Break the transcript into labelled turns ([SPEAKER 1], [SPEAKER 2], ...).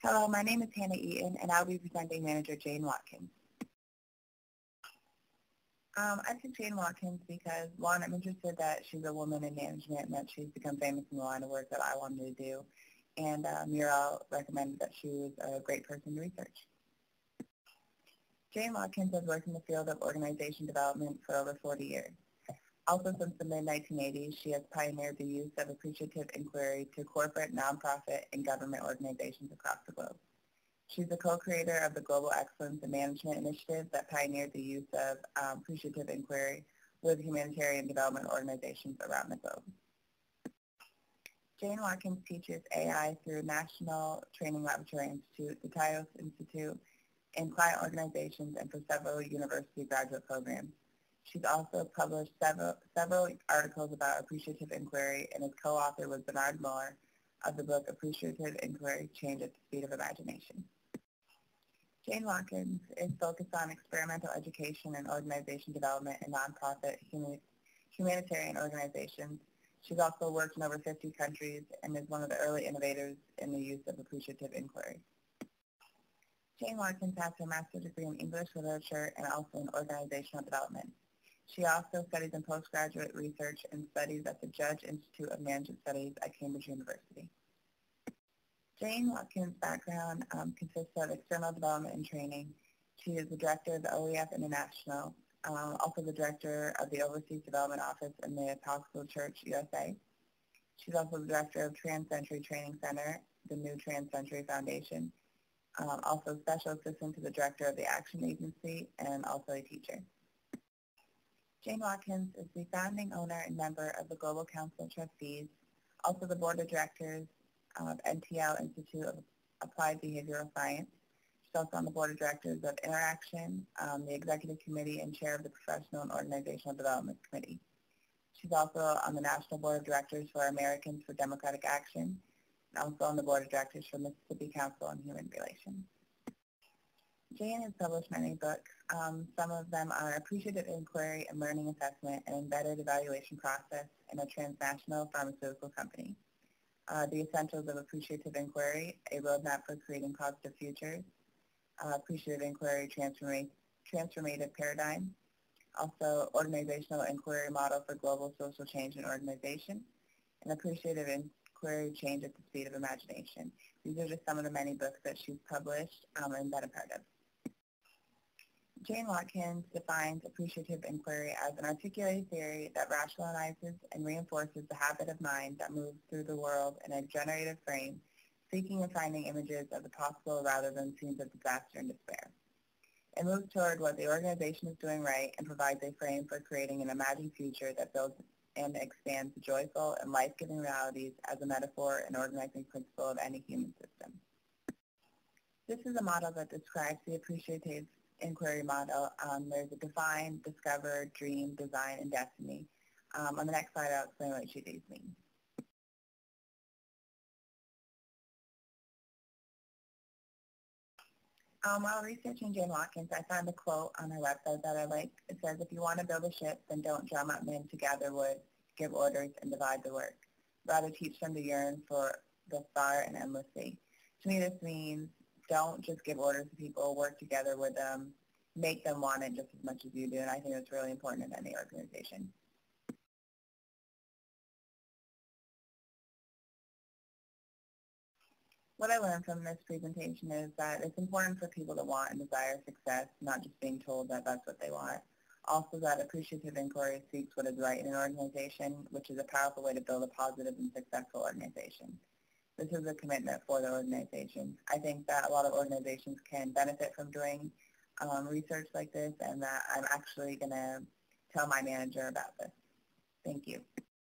[SPEAKER 1] Hello, my name is Hannah Eaton, and I'll be presenting Manager Jane Watkins. I picked Jane Watkins because, one, I'm interested that she's a woman in management and that she's become famous in the line of work that I wanted to do. And Muriel recommended that she was a great person to research. Jane Watkins has worked in the field of organization development for over 40 years. Also, since the mid-1980s, she has pioneered the use of appreciative inquiry to corporate, nonprofit, and government organizations across the globe. She's the co-creator of the Global Excellence in Management Initiative that pioneered the use of appreciative inquiry with humanitarian development organizations around the globe. Jane Watkins teaches AI through National Training Laboratory Institute, the TIOS Institute, in client organizations and for several university graduate programs. She's also published several articles about appreciative inquiry and is co-author with Bernard Moore of the book Appreciative Inquiry, Change at the Speed of Imagination. Jane Watkins is focused on experimental education and organization development in nonprofit humanitarian organizations. She's also worked in over 50 countries and is one of the early innovators in the use of appreciative inquiry. Jane Watkins has her master's degree in English literature and also in organizational development. She also studies in postgraduate research and studies at the Judge Institute of Management Studies at Cambridge University. Jane Watkins' background consists of external development and training. She is the director of the OEF International, also the director of the Overseas Development Office in the Episcopal Church USA. She's also the director of Trans-Century Training Center, the New Trans-Century Foundation, also special assistant to the director of the Action Agency, and also a teacher. Jane Watkins is the founding owner and member of the Global Council of Trustees, also the board of directors of NTL Institute of Applied Behavioral Science. She's also on the board of directors of Interaction, the executive committee, and chair of the Professional and Organizational Development Committee. She's also on the national board of directors for Americans for Democratic Action, and also on the board of directors for Mississippi Council on Human Relations. Jane has published many books. Some of them are Appreciative Inquiry and Learning Assessment, an Embedded Evaluation Process in a Transnational Pharmaceutical Company. The Essentials of Appreciative Inquiry, a Roadmap for Creating Positive Futures. Appreciative Inquiry Transformative Paradigm. Also, Organizational Inquiry Model for Global Social Change in Organization. And Appreciative Inquiry, Change at the Speed of Imagination. These are just some of the many books that she's published and been a part of. Jane Watkins defines appreciative inquiry as an articulated theory that rationalizes and reinforces the habit of mind that moves through the world in a generative frame, seeking and finding images of the possible rather than scenes of disaster and despair. It moves toward what the organization is doing right and provides a frame for creating an imagined future that builds and expands joyful and life-giving realities as a metaphor and organizing principle of any human system. This is a model that describes the appreciative inquiry model. There's a define, discover, dream, design, and destiny. On the next slide, I'll explain what each of these mean. While researching Jane Watkins, I found a quote on her website that I liked. It says, "If you want to build a ship, then don't drum up men to gather wood, give orders, and divide the work. Rather teach them to yearn for the far and endless sea." To me, this means don't just give orders to people, work together with them, make them want it just as much as you do, and I think that's really important in any organization. What I learned from this presentation is that it's important for people to want and desire success, not just being told that that's what they want. Also, that appreciative inquiry seeks what is right in an organization, which is a powerful way to build a positive and successful organization. This is a commitment for the organization. I think that a lot of organizations can benefit from doing research like this, and that I'm actually going to tell my manager about this. Thank you.